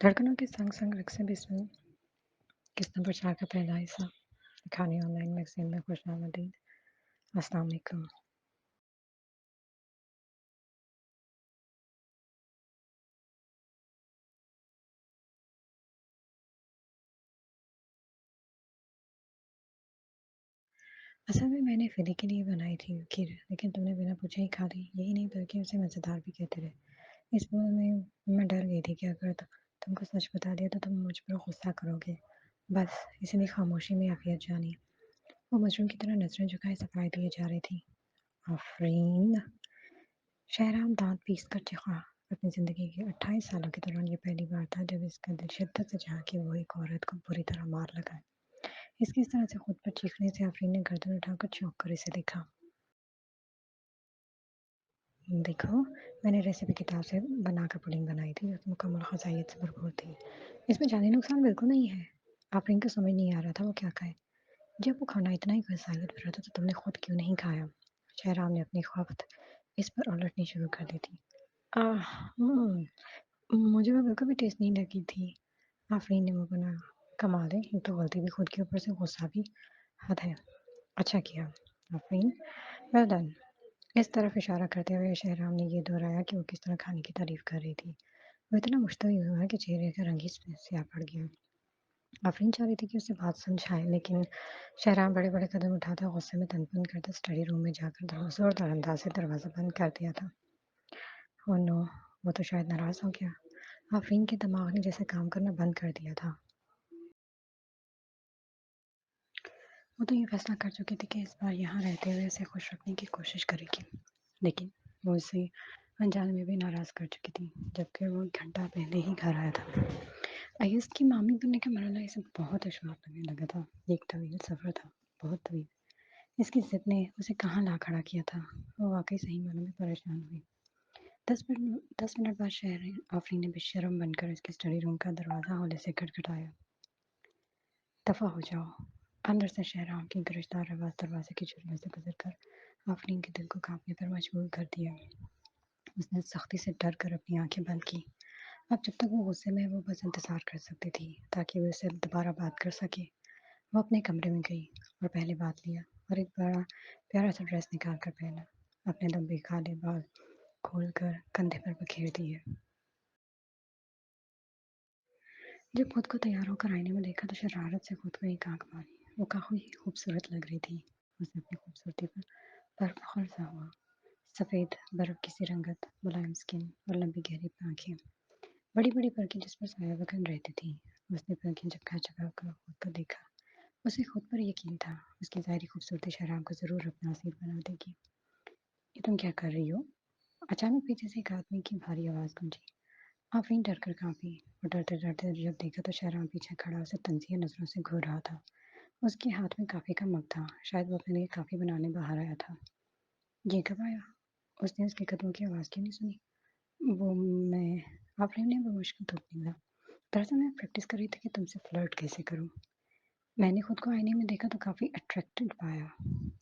धड़कनों के संग संग रक्सें भी सुन किस्म प्रचार का पहला हिस्सा खाने ऑनलाइन मैगजीन में खुशआमदीद। अस्सलाम वालेकुम। असल में मैंने फ़िदी के लिए बनाई थी खीर, लेकिन तुमने बिना पूछे ही खा ली। यही नहीं बल्कि उसे मज़ेदार भी कहते रहे। इस बार में मैं डर गई थी कि अगर तुमको सच बता दिया तो तुम मुझ पर गुस्सा करोगे। बस इसलिए खामोशी में आफियत जानी। वो मजनून की तरह नजरें झुकाए सफाई दिए जा रही थी। आफरीन, शहराम दांत पीस कर चिढ़ा। अपनी ज़िंदगी के 28 सालों के दौरान ये पहली बार था जब इसका दिल शिद्दत से चाहा कि वो एक औरत को बुरी तरह मार लगाए। इसकी इस तरह से खुद पर चीखने से आफरीन ने गर्दन उठाकर चौंक कर इसे देखा। देखो, मैंने रेसिपी किताब से बनाकर पुडिंग बनाई थी, जो मुकम्मल ग़ज़ाइयत से भरपूर थी। इसमें जानी नुकसान बिल्कुल नहीं है। आफरीन को समझ नहीं आ रहा था वो क्या खाए। जब वो खाना इतना ही ग़ज़ाइयत भरा था तो तुमने खुद क्यों नहीं खाया? शहराम ने अपनी ख्वाफ़त इस पर उलटनी शुरू कर दी थी। आह! मुझे वो बिल्कुल भी टेस्ट नहीं लगी थी। आफरीन ने मुँह बना। कमाल है, एक तो गलती भी खुद के ऊपर से गुस्सा भी। हद है। अच्छा किया आफरीन, वेल डन। इस तरफ इशारा करते हुए शहराम ने ये दोहराया कि वो किस तरह खाने की तारीफ कर रही थी। वो इतना मुश्तइल हुआ कि चेहरे का रंग ही स्याह पड़ गया। आफरीन चाह रही थी कि उसे बात समझाए, लेकिन शहराम बड़े बड़े कदम उठाता गुस्से में तनपन करता स्टडी रूम में जाकर जोरदार अंदाज से दरवाज़ा बंद कर दिया था। Oh no! वो तो शायद नाराज़ हो गया। आफरीन के दिमाग ने जैसे काम करना बंद कर दिया था। वो तो ये फैसला कर चुकी थी कि इस बार यहाँ रहते हुए उसे खुश रखने की कोशिश करेगी, लेकिन वो उसे अनजाने में भी नाराज़ कर चुकी थी, जबकि वो 1 घंटा पहले ही घर आया था। आयुष की मामी बनने का मरहला इसे बहुत दुश्वार लगने लगा था। ये एक तवील सफ़र था, बहुत तवील। इसकी ज़िद ने उसे कहाँ ला खड़ा किया था। वो वाक़ई सही मायनों में परेशान हुई। 10 मिनट बाद आफरीन ने बेशर्म बनकर इसके स्टडी रूम का दरवाज़ा हौले से खटखटाया। दफ़ा हो जाओ। अंदर से शहराम की गरजदार आवाज़ दरवाजे की झुर्रियों से गुजरकर आफरीन के दिल को कांपने पर मजबूर कर दिया। उसने सख्ती से डर कर अपनी आंखें बंद की। अब जब तक वो गुस्से में है वो बस इंतज़ार कर सकती थी ताकि वो उससे दोबारा बात कर सके। वो अपने कमरे में गई और पहले बात लिया और एक बड़ा प्यारा सा ड्रेस निकाल कर पहना। अपने लंबे काले बाल खोल कर कंधे पर बखेर दिए। जब खुद को तैयार होकर आईने में देखा तो शरारत से खुद को एक आंख मारी। वो काफ़ी खूबसूरत लग रही थी। उसे अपनी खूबसूरती पर फख्र सा हुआ। सफ़ेद बर्फ की सी रंगत, मुलायम स्किन और लंबी गहरी आँखें, बड़ी-बड़ी पलकें जिस पर साया बन रहती थी। उसने पलकें झपका-झपका कर खुद को देखा। उसे खुद पर यकीन था, उसकी ज़ाहिरी खूबसूरती शहराम को ज़रूर अपना असीर बना देगी। ये तुम क्या कर रही हो? अचानक पीछे से एक आदमी की भारी आवाज़ गूंजी। आफरीन डर कर कांपी और डरते-डरते जब देखा तो शहराम पीछे खड़ा उसे तंज़िया नज़रों से घूर रहा था। उसके हाथ में कॉफ़ी का मग था, शायद वो अपने लिए कॉफ़ी बनाने बाहर आया था। ये कब आया? उसने उसके कदमों की आवाज़ क्यों नहीं सुनी? वो मैं आफरीन ने बेमुश्किल थूक निकाला। दरअसल मैं प्रैक्टिस कर रही थी कि तुमसे फ्लर्ट कैसे करूं। मैंने खुद को आईने में देखा तो काफ़ी अट्रैक्टिव पाया।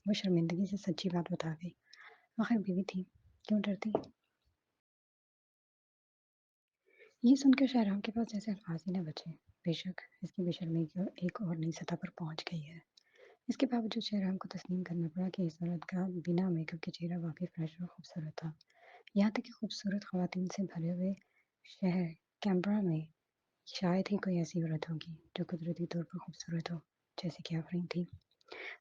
वो शर्मिंदगी से सच्ची बात बता गई। आखिर बीवी थी, क्यों डरती? ये सुनकर शहराम के पास जैसे अल्फाज ही न बचे। बेशक इसकी बेशर्मी एक और नई सतह पर पहुंच गई है। इसके बावजूद शहराम को तस्लीम करना पड़ा कि इस औरत का बिना मेकअप के चेहरा वाकई फ्रेश और खूबसूरत था। यहाँ तक कि खूबसूरत खवातीन से भरे हुए शहर कैनबरा में शायद ही कोई ऐसी औरत होगी जो कुदरती तौर पर खूबसूरत हो, जैसे कि आफरीन थी।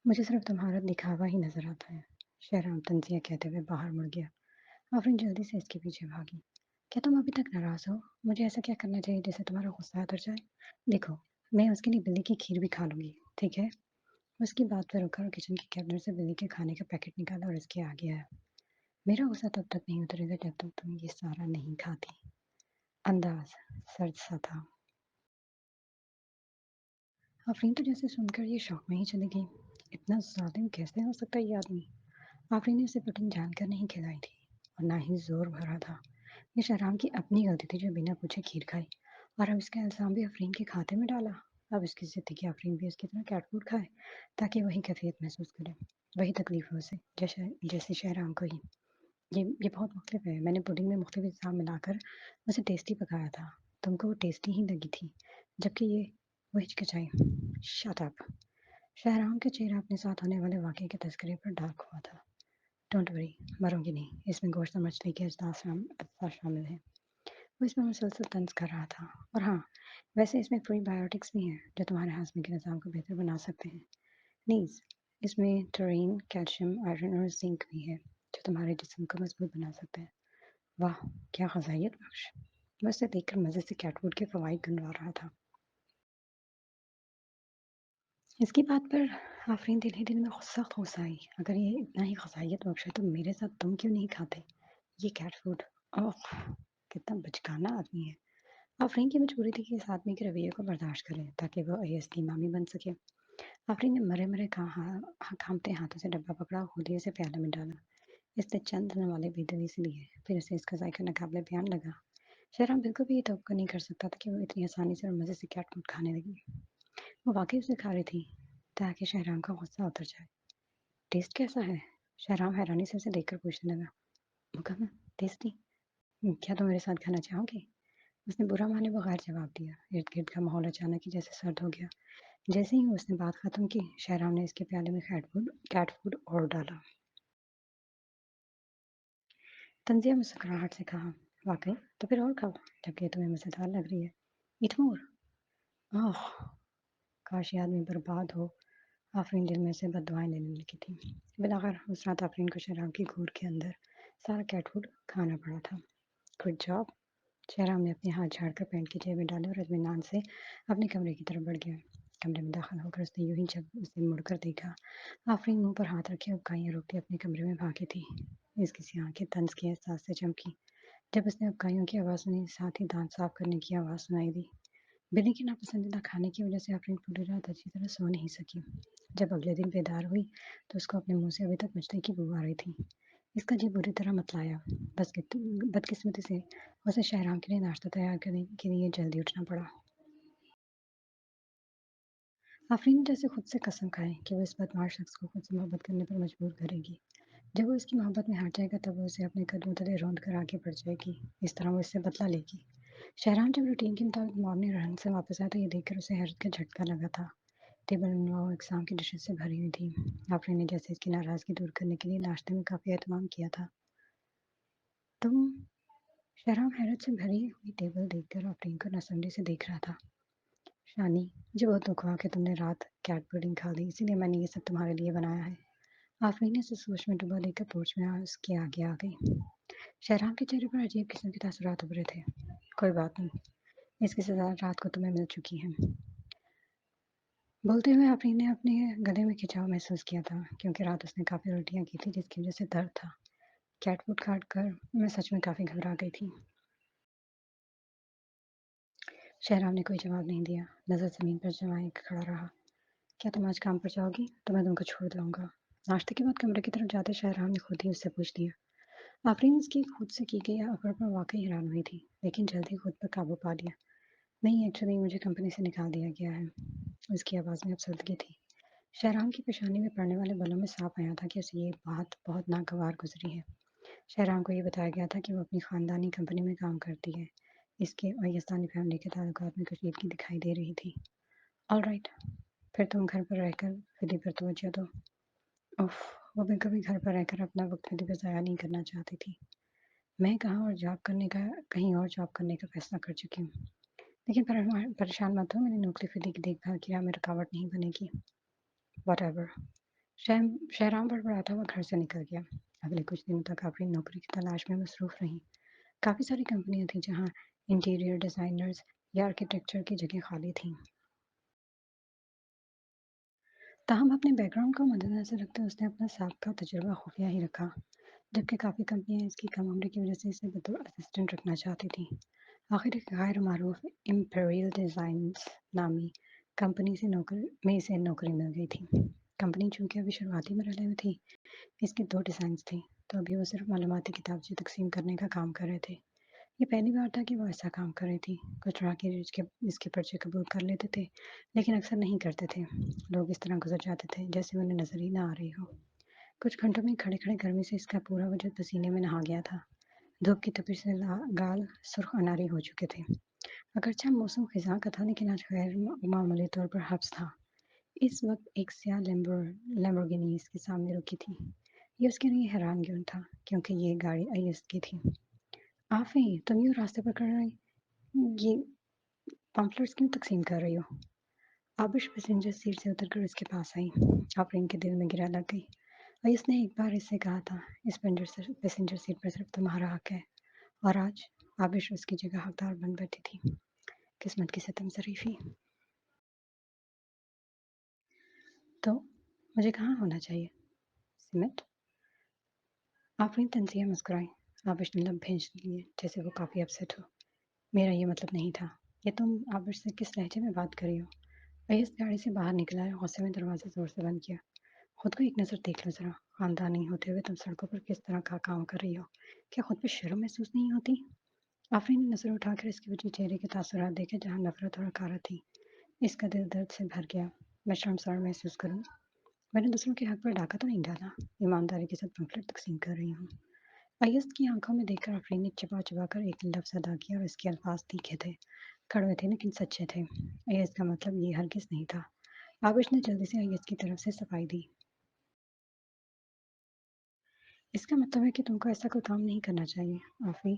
मुझे सिर्फ तुम्हारा दिखावा ही नजर आता है। शहराम तंजिया कहते हुए बाहर मुड़ गया। आफरीन जल्दी से इसके पीछे भागी। क्या तुम अभी तक नाराज हो? मुझे ऐसा क्या करना चाहिए जिससे तुम्हारा गुस्सा उतर जाए? देखो, मैं उसके लिए बिल्ली की खीर भी खा लूंगी, ठीक है? उसकी बात पर रुका और किचन के कैबिनेट से बिल्ली के खाने का पैकेट निकाला और इसके आगे आया। मेरा गुस्सा तब तक नहीं उतरेगा जब तक तुम ये सारा नहीं खाती। अंदाज सर्द सा था। आफरीन तो जैसे सुनकर ये शौक में ही चली गई। इतना जालिम कैसे हो सकता है ये आदमी? आफरीन ने उसे पुडिंग जानकर नहीं खिलाई थी और ना ही जोर भरा था। ये शहराम की अपनी गलती थी जो बिना पूछे खीर खाई और अब इसका इल्ज़ाम भी आफरीन के खाते में डाला। अब इसकी ज़िद थी कि आफरीन भी उसकी तरह कैट फूड खाए ताकि वही कैफियत महसूस करे, वही तकलीफ हो उसे जैसे जैसे शहराम को ही। ये बहुत मुख्तलिफ है। मैंने पुडिंग में मुख्तलिफ अज़ा मिलाकर उसे टेस्टी पकाया था। تم کو وہ ٹیسٹی ہی لگی تھی، جبکہ یہ وہ ہچکچائی۔ Shut up! شہرام کا چہرہ اپنے ساتھ ہونے والے واقعے کے تذکرے پر ڈاک ہوا تھا۔ ڈونٹ وری، مروں گی نہیں، اس میں گوشت اور مچھلی کے اجزاء شامل ہیں۔ وہ اس میں مسلسل طنز کر رہا تھا۔ اور ہاں، ویسے اس میں پری بایوٹکس بھی ہیں جو تمہارے ہاضمے کے نظام کو بہتر بنا سکتے ہیں۔ نیز اس میں ٹرین، کیلشیم، آئرن اور زنک بھی ہے جو تمہارے جسم کو مضبوط بنا سکتے ہیں۔ واہ، کیا غذائیت بخش! میں اسے دیکھ کر مزے سے کیٹ فوڈ کے فوائد گنوا رہا تھا۔ اس کی بات پر آفرین دل ہی دل میں سخت غصہ آئی۔ اگر یہ اتنا ہی غذائیت بخش ہے تو میرے ساتھ تم کیوں نہیں کھاتے یہ کیٹ فوڈ؟ اوہ، کتنا بچکانہ آدمی ہے۔ آفرین کی مجبوری تھی کہ اس آدمی کے رویے کو برداشت کرے تاکہ وہ ASD مامی بن سکے۔ آفرین نے مرے مرے کانپتے ہاتھوں سے ڈبہ پکڑا اور خود ہی اسے پیالے میں ڈالا۔ اس نے چند نوالے بے دلی سے لیے، پھر اسے اس کا ذائقہ ناقابل بیان لگا۔ شہرام بالکل بھی یہ توقع نہیں کر سکتا تھا کہ وہ اتنی آسانی سے اور مزے سے کیٹ فوڈ کھانے لگی۔ وہ واقعی اسے کھا رہی تھی تاکہ شہرام کا غصہ اتر جائے۔ ٹیسٹ کیسا ہے؟ شہرام حیرانی سے اسے دیکھ کر پوچھنے لگا۔ مکمل ٹیسٹی، کیا تم میرے ساتھ کھانا چاہو گے؟ اس نے برا مانے بغیر جواب دیا۔ ارد گرد کا ماحول اچانک ہی جیسے سرد ہو گیا۔ جیسے ہی اس نے بات ختم کی، شہرام نے اس کے پیالے میں کیٹ فوڈ اور ڈالا۔ تنزیہ مسکراہٹ سے کہا، واقعی؟ تو پھر اور کھاؤ، جبکہ یہ تمہیں مزیدار لگ رہی ہے۔ ایٹ مور! آہ، کاش یہ آدمی برباد ہو۔ آفرین دل میں سے بد دعائیں لینے لگی تھی۔ بالآخر اس رات آفرین کو شراب کی گھور کے اندر سارا کیٹ فوڈ کھانا پڑا تھا۔ Good job! شہرام نے اپنے ہاتھ جھاڑ کر پینٹ کی جیب میں ڈالے اور اطمینان سے اپنے کمرے کی طرف بڑھ گیا۔ کمرے میں داخل ہو کر اس نے یوں ہی جب اسے مڑ کر دیکھا، آفرین منہ پر ہاتھ رکھے ابکائیاں روکتی اپنے کمرے میں بھاگی تھی۔ اس کی سی آنکھیں طنز کے احساس سے چمکی جب اس نے ابکائیوں کی آواز سنی، ساتھ ہی دانت صاف کرنے کی آواز سنائی دی۔ بلی کے ناپسندیدہ کھانے کی وجہ سے آفرین پوری رات اچھی طرح سو نہیں سکی۔ جب اگلے دن بیدار ہوئی تو اس کو اپنے منہ سے ابھی تک مچھلی کی بو آ رہی تھی۔ اس کا جی بری طرح متلایا۔ بدقسمتی سے اسے شہرام کے لیے ناشتہ تیار کرنے کے لیے جلدی اٹھنا پڑا۔ آفرین نے جیسے خود سے قسم کھائی کہ وہ اس بدمعاش شخص کو خود سے محبت کرنے پر مجبور کرے گی۔ جب وہ اس کی محبت میں ہٹ جائے گا تب وہ اسے اپنے قدموں تلے روند کر آگے بڑھ جائے گی۔ اس طرح وہ اس سے بدلہ لے گی۔ شہرام جب روٹین کے مطابق مارننگ رن سے واپس آیا تو یہ دیکھ کر اسے حیرت کا جھٹکا لگا تھا۔ ٹیبل انواع اقسام کی ڈشز سے بھری ہوئی تھی۔ آفرین نے جیسے اس کی ناراضگی دور کرنے کے لیے ناشتے میں کافی اہتمام کیا تھا۔ تم؟ شہرام حیرت سے بھری ہوئی ٹیبل دیکھ کر آفرین کو ناسمجھی سے دیکھ رہا تھا۔ شانی، مجھے بہت دکھ ہوا کہ تم نے رات کیٹ پوڈنگ کھا لی، اسی لیے میں نے یہ سب تمہارے لیے بنایا ہے۔ آفرین نے اسے سوچ میں ڈبا لے کر پورچ میں اس کے آگے آ گئی۔ شہرام کے چہرے پر عجیب قسم کے تاثرات ابھرے تھے۔ کوئی بات نہیں، اس کی سزا رات کو تمہیں مل چکی ہے۔ بولتے ہوئے آفرین نے اپنے گلے میں کھچاؤ محسوس کیا تھا کیونکہ رات اس نے کافی الٹیاں کی تھی جس کی وجہ سے درد تھا۔ کیٹ فوڈ کھا کر میں سچ میں کافی گھبرا گئی تھی۔ شہرام نے کوئی جواب نہیں دیا، نظر زمین پر جمائے کھڑا رہا۔ کیا تم آج کام پر جاؤ گی؟ تو میں تم کو چھوڑ دوں گا۔ ناشتے کے بعد کمرے کی طرف جاتے شہرام نے خود ہی اس سے پوچھ دیا۔ آفرین اس کی خود سے کی گئی افر پر واقعی حیران ہوئی تھی، لیکن جلد ہی خود پر قابو پا لیا۔ نہیں، ایکچولی مجھے کمپنی سے نکال دیا گیا ہے۔ اس کی آواز میں افسردگی تھی۔ شہرام کی پیشانی میں پڑنے والے بلوں میں صاف آیا تھا کہ اسے یہ بات بہت ناگوار گزری ہے۔ شہرام کو یہ بتایا گیا تھا کہ وہ اپنی خاندانی کمپنی میں کام کرتی ہے۔ اس کے اور یزدانی فیملی کے تعلقات میں کشیدگی دکھائی دے رہی تھی۔ آل رائٹ، پھر تم گھر پر رہ کر فدی پر توجہ دو۔ اوف، وہ بھی کبھی گھر پر رہ کر اپنا وقت فدی پر ضائع نہیں کرنا چاہتی تھی۔ میں کہیں اور جاب کرنے کا فیصلہ کر چکی ہوں، لیکن پریشان مت ہو، میں نے نوکری فدی کی دیکھ بھال کیا میں رکاوٹ نہیں بنے گی۔ What ever. شہرام بڑبڑاتا ہوا گھر سے نکل گیا۔ اگلے کچھ دنوں تک آفرین نوکری کی تلاش میں مصروف رہی۔ کافی ساری کمپنیاں تھیں جہاں انٹیریئر ڈیزائنرز یا آرکیٹیکچر کی جگہ خالی تھیں۔ تاہم اپنے بیک گراؤنڈ کو مد نظر رکھتے اس نے اپنا سابقہ تجربہ خفیہ ہی رکھا، جبکہ کافی کمپنیاں اس کی کم عمری کی وجہ سے اسے بطور اسسٹنٹ رکھنا چاہتی تھیں۔ آخر ایک غیر معروف امپیریل ڈیزائنز نامی کمپنی میں اسے نوکری مل گئی تھی۔ کمپنی چونکہ ابھی شروعاتی مرحلے میں تھی، اس کے 2 ڈیزائنز تھے، تو ابھی وہ صرف معلوماتی کتابچے تقسیم کرنے کا کام کر رہے تھے۔ یہ پہلی بار تھا کہ وہ ایسا کام کر رہی تھی۔ کچھ راہگیر اس کے پرچے قبول کر لیتے تھے، لیکن اکثر نہیں کرتے تھے۔ لوگ اس طرح گزر جاتے تھے جیسے انہیں نظر ہی نہ آ رہی ہو۔ کچھ گھنٹوں میں کھڑے کھڑے گرمی سے اس کا پورا وجود پسینے میں نہا گیا تھا۔ دھوپ کی تپش سے گال سرخ اناری ہو چکے تھے۔ अगरचे मौसम खिज़ां का था लेकिन आज गैर मामूली तौर पर हब्स था। इस वक़्त एक स्याह लैम्बोर्गिनी इसके सामने रुकी थी। ये उसके लिए हैरानकुन था क्योंकि ये गाड़ी आईएस की थी। "आफ़ी, तुम यूँ रास्ते पर खड़े ये पम्फलेट्स क्यों तक़सीम कर रही हो?" आबिश पैसेंजर सीट से उतरकर उसके पास आई। आफ़रीन के दिल में गिरा लग गई। अय्यूज़ ने एक बार इससे कहा था, "इस पैसेंजर सीट पर सिर्फ़ तुम्हारा हक़ है।" और आज आबिश उसकी जगह हकदार बन बैठी थी। किस्मत की सितम ज़रीफ़ी। तो मुझे कहाँ होना चाहिए? सिमट? आफ़रीन तंज़िया मुस्कुराई। आबिश ने लब भींच लिए जैसे वो काफ़ी अपसेट हो। मेरा ये मतलब नहीं था। ये तुम आबिश से किस लहजे में बात कर रही हो? अय्यूज़ गाड़ी से बाहर निकला और गुस्से में दरवाज़ा ज़ोर से बंद किया। खुद को एक नज़र देख लो ज़रा। ख़ानदानी होते हुए तुम सड़कों पर किस तरह का काम कर रही हो? क्या खुद पे शर्म महसूस नहीं होती? आफ़रीन ने नज़र उठाकर इसके वजह चेहरे के तासुरात देखे जहाँ नफ़रत और हक़ारत थी। इसका दिल दर्द से भर गया। मैं शर्मसार महसूस करूँ? मैंने दूसरों के हक पर डाका तो नहीं डाला। ईमानदारी के साथ पम्फलेट तक़सीम कर रही हूँ। अय्यूज़ की आंखों में देखकर आफ़रीन ने चिपा-चिपा कर एक लफ्ज़ अदा किया और उसके अल्फाज तीखे थे, कड़वे थे लेकिन सच्चे थे। अय्यूज़ का मतलब ये हरगिज़ नहीं था। आबिश ने जल्दी से अय्यूज़ की तरफ से सफाई दी। इसका मतलब है कि तुमको ऐसा कोई काम नहीं करना चाहिए। आफ़ी,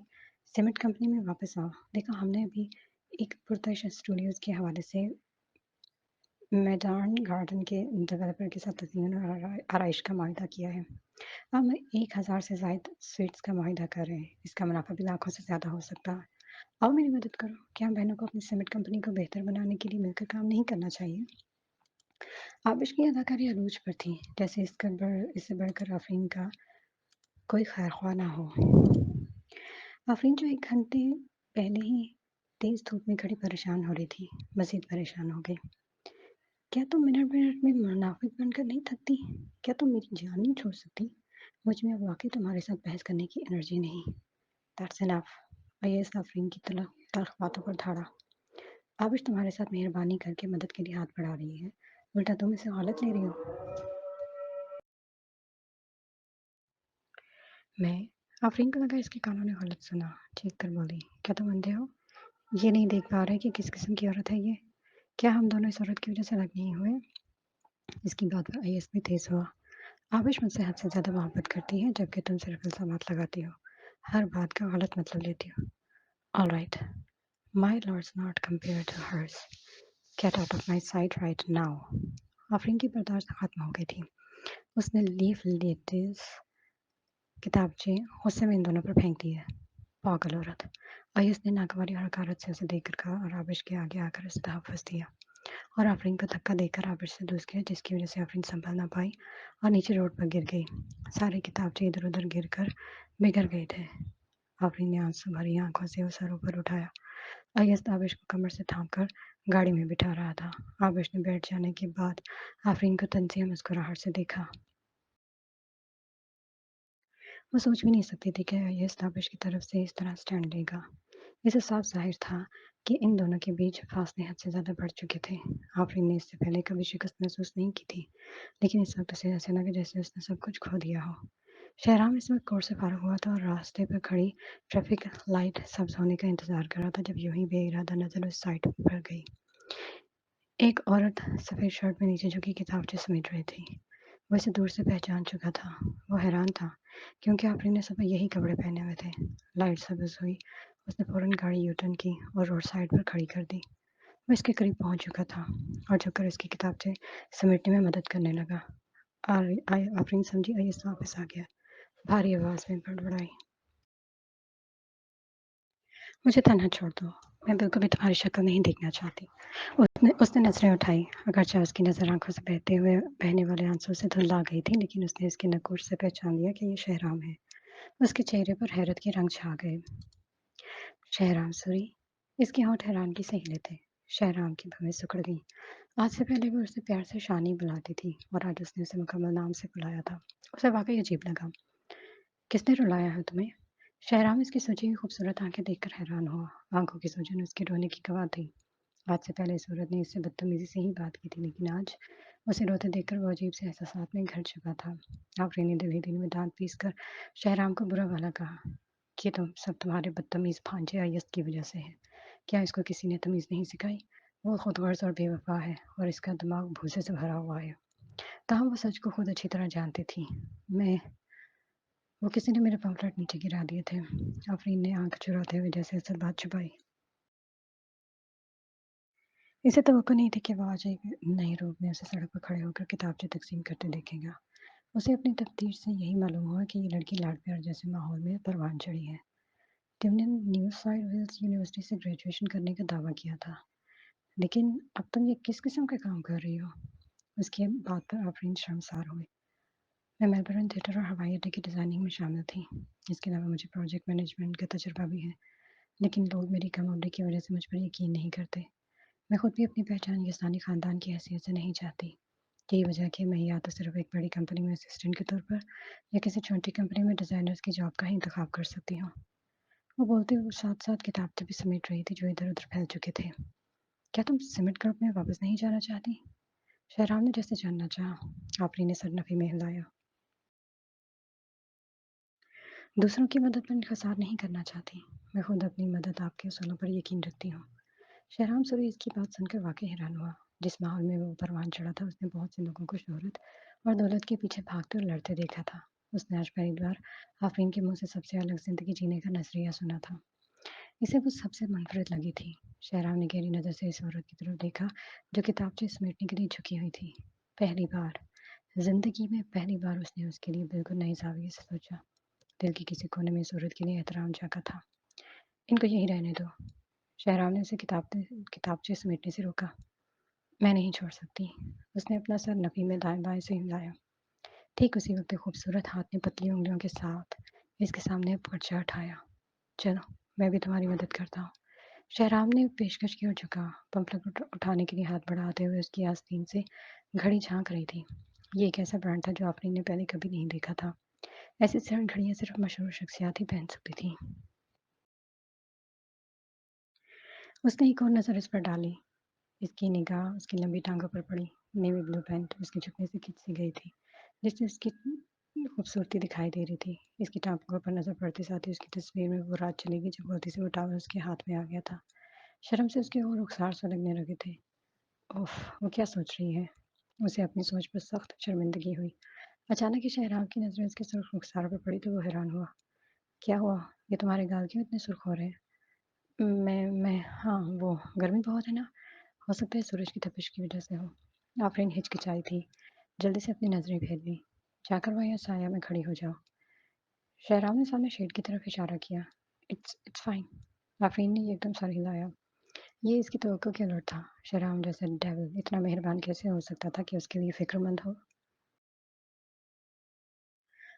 सीमेंट कंपनी में वापस आओ। देखो हमने अभी एक पुरतश स्टूडियोज़ के हवाले से मैदान गार्डन के डेवलपर के साथ तज़मीन और आराइश का माहिदा किया है। हम 1000 से ज़ायद स्वीट्स का मुआहिदा कर रहे हैं। इसका मुनाफ़ा भी लाखों से ज़्यादा हो सकता है। आओ मेरी मदद करो। क्या हम बहनों को अपनी सीमेंट कंपनी को बेहतर बनाने के लिए मिलकर काम नहीं करना चाहिए? आबिश की अदाकारी अरूज पर थी, जैसे इससे बढ़कर आफ़रीन का कोई खैर-ख्वाह ना हो। आफ़रीन जो 1 घंटे पहले ही तेज़ धूप में खड़ी परेशान हो रही थी, मज़ीद परेशान हो गई। क्या तुम मिनट-मिनट में मुनाफ़िक बनकर नहीं थकती? क्या तुम मेरी जान नहीं छोड़ सकती? मुझ में अब वाक़ई तुम्हारे साथ बहस करने की एनर्जी नहीं। That's enough. अय्यूज़ आफ़रीन की तल्ख़ बातों पर धाड़ा। आबिश तुम्हारे साथ मेहरबानी करके मदद के लिए हाथ बढ़ा रही है, उल्टा तुम इसे गलत ले रही हो। मैं आफ़रीन को लगा इसके कानों ने गलत सुना, चीख कर बोली, "क्या तुम अंधे हो? ये नहीं देख पा रहे कि किस किस्म की औरत है ये? क्या हम दोनों इस औरत की वज़ह से अलग नहीं हुए?" इसकी बात पर अय्यूज़ भी तेज़ हुआ। आबिश मुझसे हद से ज़्यादा मोहब्बत करती है, जबकि तुम सिर्फ़ इल्ज़ामात लगाती हो। हर बात का गलत मतलब लेती हो। Alright, my lords not compared to hers. Get out of my sight right now. Afreen की बर्दाश्त ख़त्म हो गई थी। उसने लीफ लेटेस किताबचे गुस्से में इन दोनों पर फेंक दिए। पागल औरत। अय्यूज़ ने नागवारी और हकारत से उसे देखकर कहा और आबिश के आगे आकर उसे तहफ़्फ़ुज़ दिया और आफ़रीन को धक्का देकर आबिश से दूर किया, जिसकी वजह से आफ़रीन सँभल ना पाई और नीचे रोड पर गिर गई। सारे किताबचे इधर-उधर गिरकर बिखर गए थे। आफ़रीन ने आंसू भरी आँखों से उसे सर ऊपर उठाया। अय्यूज़ आबिश को कमर से थामकर गाड़ी में बिठा रहा था। आबिश ने बैठ जाने के बाद आफ़रीन को तंज़िया मुस्कुराहट से देखा। वो सोच भी नहीं सकती थी कि ये आबिश की तरफ से इस तरह स्टैंड लेगा। इसे साफ ज़ाहिर था कि इन दोनों के बीच फासले हद से ज़्यादा बढ़ चुके थे। आफ़रीन ने इससे पहले कभी शिकस्त महसूस नहीं की थी, लेकिन इस वक़्त उसे ऐसा लगा जैसे उसने सब कुछ खो दिया हो। शहराम इस वक़्त कोर्ट से फ़ारिग हुआ था और रास्ते पर खड़ी ट्रैफ़िक लाइट सब्ज़ होने का इंतज़ार कर रहा था जब यूँ ही बेइरादा नज़र उस साइड पर गई। एक औरत सफ़ेद शर्ट में नीचे झुकी किताबचे समेट रही थी। वो इसे दूर से पहचान चुका था। वो हैरान था क्योंकि आफ़रीन ने सुबह यही कपड़े पहने हुए थे। लाइट सब्ज़ हुई। उसने फ़ौरन गाड़ी यू टर्न की और रोड साइड पर खड़ी कर दी। वो इसके करीब पहुंच चुका था और झुककर उसकी किताबचे समेटने में मदद करने लगा। आफ़रीन समझी अय्यूज़ वापस आ गया। भारी आवाज़ में बड़बड़ाई, "मुझे तन्हा छोड़ दो। मैं बिल्कुल भी तुम्हारी शक्ल नहीं देखना चाहती।" उसने उसने नज़रें उठाई। अगरचे उसकी नज़र आँखों से बहने वाले आंसू से धुंधला गई थी, लेकिन उसने इसके नकोर से पहचान लिया कि ये शहराम है। उसके चेहरे पर हैरत के रंग छा गए। "शहराम सूरी?" इसके होंठ हैरानगी से हिले थे। शहराम की भवें सिकुड़ गईं। आज से पहले वो उसे प्यार से शानी बुलाती थी और आज उसने उसे मुकम्मल नाम से बुलाया था। उसे वाक़ई अजीब लगा। "किसने रुलाया है तुम्हें?" शहराम इसकी सजी हुई खूबसूरत आँखें देखकर हैरान हुआ। आँखों की सूजन उसके रोने की गवाह थी। आज से पहले इस औरत ने इससे बदतमीज़ी से ही बात की थी, लेकिन आज उसे रोते देखकर वो अजीब से एहसासात में घिर चुका था। आफ़रीन ने दिल ही दिल में दाँत पीसकर शहराम को बुरा भला कहा कि तुम सब तुम्हारे बदतमीज़ भांजे अय्यज़ की वजह से है। کیا اس کو کسی نے تمیز نہیں سکھائی؟ وہ خود غرض اور بے وفا ہے اور اس کا دماغ بھوسے سے بھرا ہوا ہے۔ تاہم وہ سچ کو خود اچھی طرح جانتی تھی۔ میں وہ کسی نے میرے پمفلٹ نیچے گرا دیے تھے۔ آفرین نے آنکھ چراتے ہوئے جیسے اصل بات چھپائی۔ اسے توقع نہیں تھی کہ وہ آج ایک نئے روپ میں اسے سڑک پر کھڑے ہو کر کتابچے تقسیم کرتے دیکھے گا۔ اسے اپنی تفتیش سے یہی معلوم ہوا کہ یہ لڑکی لاڈ پیار جیسے ماحول میں پروان چڑھی ہے۔ تم نے نیو ساؤتھ ویلز یونیورسٹی سے گریجویشن کرنے کا دعویٰ کیا تھا، لیکن اب تم یہ کس قسم کا کام کر رہی ہو؟ اس کی بات پر آفرین شرمسار ہوئی۔ میں میلبرن تھیٹر اور ہوائی اڈے کی ڈیزائننگ میں شامل تھی۔ اس کے علاوہ مجھے پروجیکٹ مینجمنٹ کا تجربہ بھی ہے، لیکن لوگ میری کم عمری کی وجہ سے مجھ پر یقین نہیں کرتے۔ میں خود بھی اپنی پہچان یزدانی خاندان کی حیثیت سے نہیں چاہتی۔ یہی وجہ ہے کہ میں یا تو صرف ایک بڑی کمپنی میں اسسٹنٹ کے طور پر یا کسی چھوٹی کمپنی میں ڈیزائنرز کی جاب کا ہی انتخاب کر سکتی ہوں۔ وہ بولتے ہوئے ساتھ ساتھ کتابیں بھی سمیٹ رہی تھی جو ادھر ادھر پھیل چکے تھے۔ کیا تم سمٹ گروپ میں واپس نہیں جانا چاہتی؟ شہرام نے جیسے جاننا چاہا۔ آفرین نے سر نفی میں ہلایا۔ دوسروں کی مدد پر انحصار نہیں کرنا چاہتی۔ میں خود اپنی مدد آپ کے اصولوں پر یقین رکھتی ہوں۔ شہرام سوری اس کی بات سن کر واقعی حیران ہوا۔ جس ماحول میں وہ پروان چڑھا تھا، اس نے بہت سے لوگوں کو شہرت اور دولت کے پیچھے بھاگتے اور لڑتے دیکھا تھا۔ اس نے آج پہلی بار آفرین کے منہ سے سب سے الگ زندگی جینے کا نظریہ سنا تھا۔ اسے وہ سب سے منفرد لگی تھی۔ شہرام نے گہری نظر سے اس عورت کی طرف دیکھا جو کتابچے سمیٹنے کے لیے جھکی ہوئی تھی۔ پہلی بار زندگی میں پہلی بار اس نے اس کے لیے بالکل نئے زاویے سے سوچا۔ دل کے کسی کونے میں اس عورت کے لیے احترام جاگا تھا۔ ان کو یہی رہنے دو۔ شہرام نے اسے کتابچے سمیٹنے سے روکا۔ میں نہیں چھوڑ سکتی۔ اس نے اپنا سر نفی میں دائیں بائیں سے ہلایا۔ ٹھیک اسی وقت ایک خوبصورت ہاتھ نے پتلی انگلیوں کے ساتھ اس کے سامنے پرچہ اٹھایا۔ چلو میں بھی تمہاری مدد کرتا ہوں۔ شہرام نے پیشکش کی اور جھکا۔ پمفلٹ اٹھانے کے لیے ہاتھ بڑھاتے ہوئے اس کی آستین سے گھڑی جھانک رہی تھی۔ یہ ایک ایسا برانڈ تھا جو آفرین نے پہلے کبھی نہیں دیکھا تھا۔ ایسی گھڑیاں صرف مشہور شخصیات ہی پہن سکتی تھیں۔ اس نے ایک اور نظر اس پر ڈالی۔ اس کی نگاہ اس کی لمبی ٹانگوں پر پڑی۔ نیوی بلو پینٹ اس کے جھکنے سے کھینچ سی گئی تھی، جس سے اس کی خوبصورتی دکھائی دے رہی تھی۔ اس کی ٹانگوں پر نظر پڑتے ساتھ ہی اس کی تصویر میں وہ رات چلی گئی جب غلطی سے وہ ٹاول اس کے ہاتھ میں آ گیا تھا۔ شرم سے اس کے اور رخسار سا لگنے لگے تھے۔ اوف، وہ کیا سوچ رہی ہے؟ اسے اپنی سوچ پر سخت شرمندگی ہوئی۔ اچانک ہی شہرام کی نظریں اس کے سرخ رخسار پر پڑی تو وہ حیران ہوا۔ کیا ہوا؟ یہ تمہارے گال کیوں اتنے سرخ ہو رہے ہیں؟ میں ہاں، وہ گرمی بہت ہے نا، ہو سکتا ہے سورج کی تپش کی وجہ سے ہو۔ آفرین ہچکچائی تھی، جلدی سے اپنی نظریں پھیر لی۔ جا کر وہاں سایہ میں کھڑی ہو جاؤ۔ شہرام نے سامنے شیڈ کی طرف اشارہ کیا۔ It's fine. آفرین نے ایک دم سر ہلایا۔ یہ اس کی توقع کے الٹ تھا۔ شہرام جیسا ڈیول اتنا مہربان کیسے ہو سکتا تھا کہ اس کے لیے فکر مند ہو؟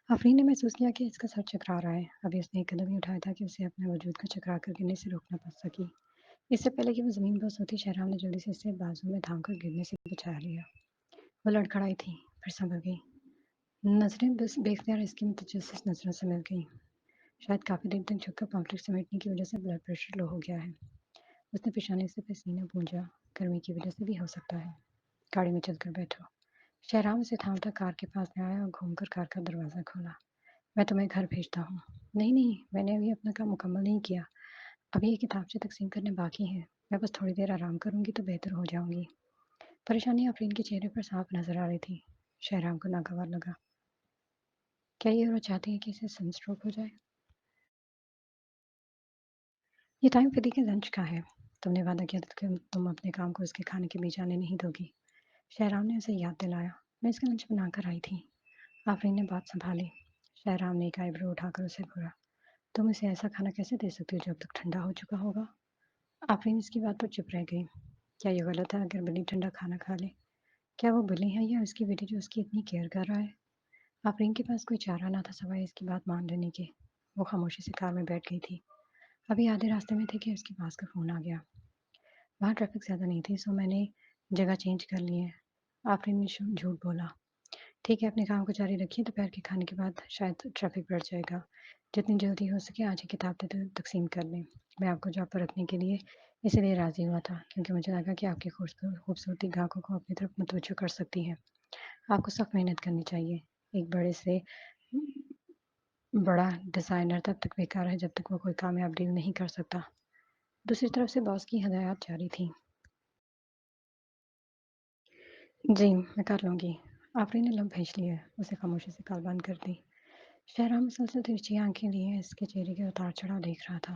آفرین نے محسوس کیا کہ اس کا سر چکرا رہا ہے۔ ابھی اس نے ایک قدم ہی اٹھایا تھا کہ اسے اپنے وجود کو چکرا کر گرنے سے روکنا پڑ سکی۔ اس سے پہلے کہ وہ زمین پر سوتی، شہرام نے جلدی سے اسے بازو میں تھام کر گرنے سے بچا لیا۔ وہ لڑکھڑائی تھی، پھر سنبھل گئی۔ نظریں بس بے اختیار اس کی متجسس نظروں سے مل گئیں۔ شاید کافی دیر تک جھک کر پمفلٹ سمیٹنے کی وجہ سے بلڈ پریشر لو ہو گیا ہے۔ اس نے پیشانی سے پسینہ پونجا۔ گرمی کی وجہ سے بھی ہو سکتا ہے۔ گاڑی میں چل کر بیٹھو۔ شہرام اسے تھامتا کار کے پاس لے آیا اور گھوم کر کار کا دروازہ کھولا۔ میں تمہیں گھر بھیجتا ہوں۔ نہیں نہیں، میں نے ابھی اپنا کام مکمل نہیں کیا۔ ابھی یہ کتابچے تقسیم کرنے باقی ہے۔ میں بس تھوڑی دیر آرام کروں گی تو بہتر ہو جاؤں گی۔ پریشانی آفرین کے چہرے پر صاف نظر آ رہی تھی۔ شہرام کو ناگوار لگا۔ کیا یہ عورت چاہتی ہے کہ اسے سن اسٹروک ہو جائے؟ یہ ٹائم فری کے لنچ کا ہے۔ تم نے وعدہ کیا تھا کہ تم اپنے کام کو اس کے کھانے کے بیچ آنے نہیں دو گی۔ شہرام نے اسے یاد دلایا۔ میں اس کا لنچ بنا کر آئی تھی۔ آفرین نے بات سنبھالی۔ شہرام نے ایک آئی برو اٹھا کر اسے گھورا۔ تم اسے ایسا کھانا کیسے دے سکتی ہو جو اب تک ٹھنڈا ہو چکا ہوگا؟ آفرین اس کی بات پر چپ رہ گئی۔ کیا یہ غلط ہے اگر بلی ٹھنڈا کھانا کھا لے؟ کیا وہ بلی ہے یا اس کی بیٹی جو اس کی اتنی کیئر کر رہا ہے؟ آفرین کے پاس کوئی چارہ نہ تھا سوائے اس کی بات مان لینے کے۔ وہ خاموشی سے کار میں بیٹھ گئی تھی۔ ابھی آدھے راستے میں تھے کہ اس کے پاس کا فون آ گیا۔ وہاں ٹریفک زیادہ نہیں تھی، سو میں نے جگہ چینج کر لی ہے۔ آفرین نے جھوٹ بولا۔ ٹھیک ہے، اپنے کام کو جاری رکھیے، دوپہر کے کھانے کے بعد شاید ٹریفک بڑھ جائے گا۔ جتنی جلدی ہو سکے آج ہی کتاب تقسیم کر لیں۔ میں آپ کو جاب پر رکھنے کے لیے اسی لیے راضی ہوا تھا کیونکہ مجھے لگا کہ آپ کی خوبصورتی گاہکوں کو اپنی طرف متوجہ کر سکتی ہے۔ آپ کو سخت محنت کرنی چاہیے۔ ایک بڑے سے بڑا ڈیزائنر تب تک بیکار ہے جب تک وہ کوئی کامیاب ڈیل نہیں کر سکتا۔ दूसरी तरफ से बॉस की हदायत जारी थी। जी, मैं कर लूँगी। आफ़रीन ने लब खींच लिया, उसे खामोशी से कॉल बंद कर दी। शहराम मुसलसल तिरछी आँखें लिए इसके चेहरे के उतार-चढ़ाव देख रहा था।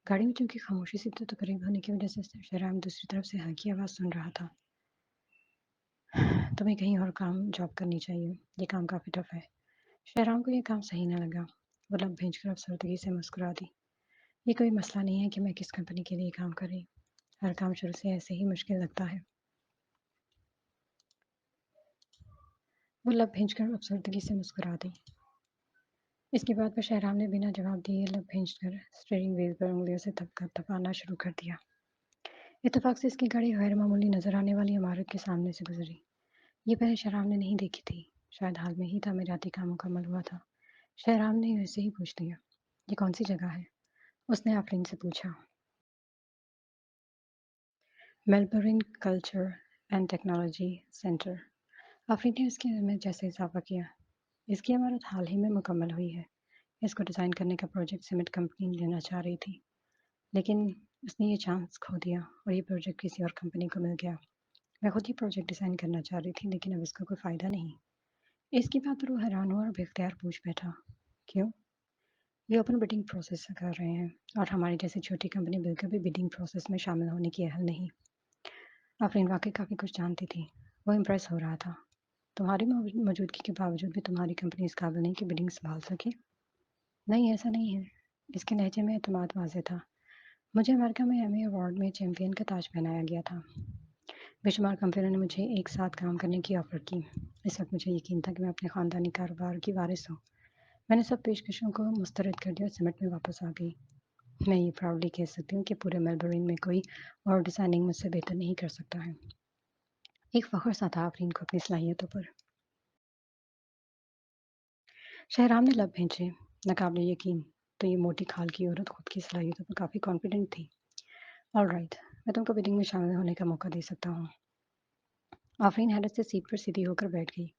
गाड़ी में चूँकि खामोशी से तो करीब होने की वजह से शहराम दूसरी तरफ से हल्की आवाज़ सुन रहा था। तुम्हें कहीं और जॉब करनी चाहिए, ये काम काफ़ी टफ़ है। शहराम को ये काम सही न लगा। वो लब खींचकर अफसरदगी से मुस्कुरा दी। ये कोई मसला नहीं है कि मैं किस कंपनी के लिए काम कर रही। हर काम शुरू से ऐसे ही मुश्किल लगता है। वो लब खींचकर अफसरदगी से मुस्कुरा दी। इसके बाद शहराम ने बिना जवाब दिए लब खींचकर स्टीयरिंग व्हील पर उंगलियों से थपथपाना शुरू कर दिया। इत्तेफाक से इसकी गाड़ी गैर मामूली नजर आने वाली इमारत के सामने से गुजरी। ये पहले शहराम ने नहीं देखी थी। शायद हाल में ही तामीराती काम मुकम्मल हुआ था। शहराम ने वैसे ही पूछ लिया, ये कौन सी जगह है? उसने आफरीन से पूछा। Melbourne culture and technology centre. Afreen ने उसके में जैसे इजाफा किया। इसकी इमारत हाल ही में मुकम्मल हुई है। इसको डिज़ाइन करने का प्रोजेक्ट सीमेंट कंपनी लेना चाह रही थी, लेकिन उसने ये चांस खो दिया और ये प्रोजेक्ट किसी और कंपनी को मिल गया। मैं खुद ही प्रोजेक्ट डिज़ाइन करना चाह रही थी, लेकिन अब इसका कोई फ़ायदा नहीं। इसकी बात पर वो हैरान हुआ और बेख्तियार पूछ बैठा, क्यों? ये ओपन बिडिंग प्रोसेस से कर रहे हैं और हमारी जैसी छोटी कंपनी बिल्कुल भी बिडिंग प्रोसेस में शामिल होने की अहल नहीं। आफरीन वाकई काफ़ी कुछ जानती थी। वो इम्प्रेस हो रहा था। तुम्हारी मौजूदगी के बावजूद भी तुम्हारी कंपनी इस काबिल नहीं कि बिडिंग संभाल सके? नहीं, ऐसा नहीं है। इसके लहजे में एतमाद वाज़ेह था। मुझे अमेरिका में एमी अवार्ड में चैंपियन का ताज पहनाया गया था। बेशुमार कंपनियों ने मुझे एक साथ काम करने की ऑफ़र की। इस वक्त मुझे यकीन था कि मैं अपने ख़ानदानी कारोबार की वारिस हूँ। मैंने सब पेशकशों को मुस्तरद कर दिया और सिमट में वापस आ गई। मैं ये प्राउडली कह सकती हूँ कि पूरे मेलबर्न में कोई और डिज़ाइनिंग मुझसे बेहतर नहीं कर सकता है। एक फ़ख्र सा था आफरीन को अपनी सलाहियतों पर। शहराम ने लब खींचे। नाकाबिले यकीन, तो ये मोटी खाल की औरत खुद की सलाहियतों पर काफ़ी कॉन्फिडेंट थी। ऑलराइट, मैं तुमको बिडिंग में शामिल होने का मौका दे सकता हूँ। आफरीन हैरत से सीट पर सीधी होकर बैठ गई।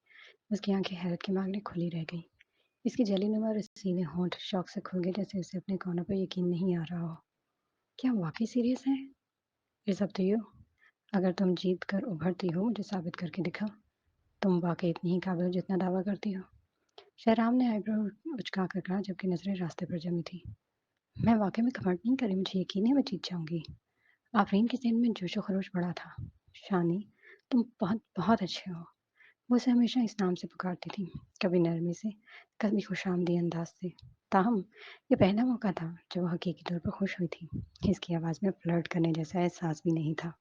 उसकी आंखें हैरत के मामले खुली रह गई। इसकी जलीनुमा रसीले होंठ शौक से खुल गए, जैसे उसे अपने कानों पर यकीन नहीं आ रहा हो। क्या हम वाकई सीरियस हैं? It's up to you. अगर तुम जीत कर उभरती हो, मुझे साबित करके दिखाओ। तुम वाकई इतनी ही काबिल हो जितना दावा करती हो। शहराम ने आईब्रो उचका कर कहा, जबकि नजरें रास्ते पर जमी थी। मैं वाकई में घमंड नहीं कर रही, मुझे यकीन है मैं जीत जाऊंगी। आफरीन के ज़हन में जोशो खरोश बढ़ा था। शानी, तुम बहुत बहुत अच्छे हो। वो उसे हमेशा इस नाम से पुकारती थी, कभी नरमी से, कभी खुशामदी अंदाज से। ताहम ये पहला मौका था जब वो हकीकी तौर पर खुश हुई थी। इसकी आवाज़ में फ्लर्ट करने जैसा एहसास भी नहीं था।